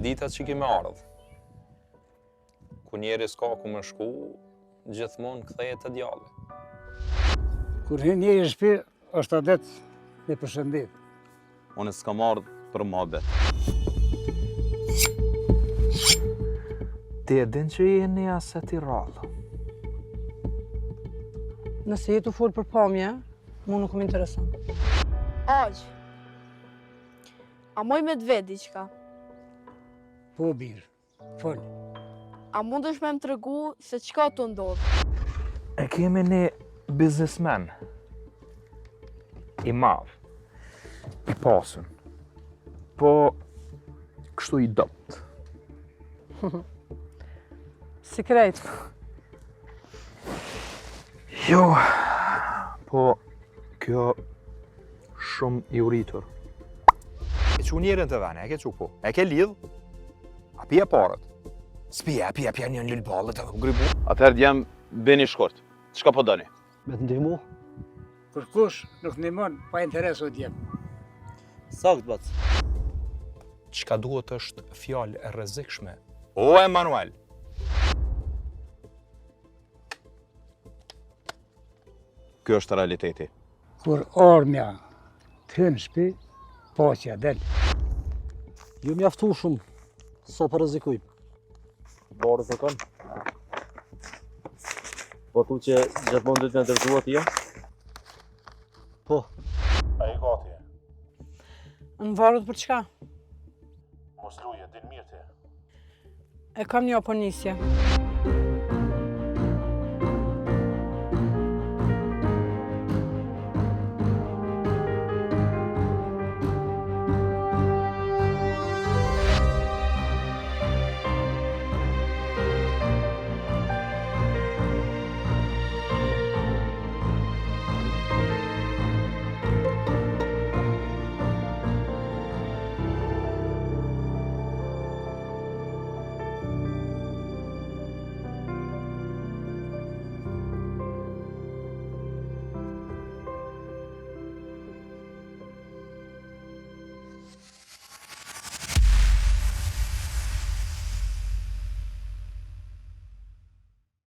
ditat që kime ardhë. Ku njeri s'ka ku më shku, gjithmonë kthehet te djalli. Kur hin njeri në shtëpi, është adet me përshëndet. Unë s'kam ardhë për mohabet. Ti e din që jeni aset i rallë. Nëse jetu full për pamje, mu nuk më interesan. Aq. A moj me të vetë diqka? Po birë, fol. A mundesh me më tregu se qka të ndodhë? E kemi një biznesmen i madh, i pasën, po kështu i dopt. Sikret. Jo, po kjo shumë i uritur. E që njerën të vene, e ke që po. E ke lidh, a pia parët. S'pia, pia një lëllë balët edhe u gribu. Atëherë jam beni shkort. Çka po doni? Me të ndihmu? Kërkush nuk ndihmon pa interes o djem. Sakt, bac. Çka duhet është fjalë e rrezikshme. O, Emanuel! Ky është realiteti. Kur armja të hynë në shtëpi, paqja del. Ju mjaftu shumë, sa për rrezikojmë. Barë të kanë. Po tu që gjithmonë dhëtë me ndërgjua t'ja? Po. A i gati e? Në varët për çka? Mos luje, din mirë ti. E kam një oponisje.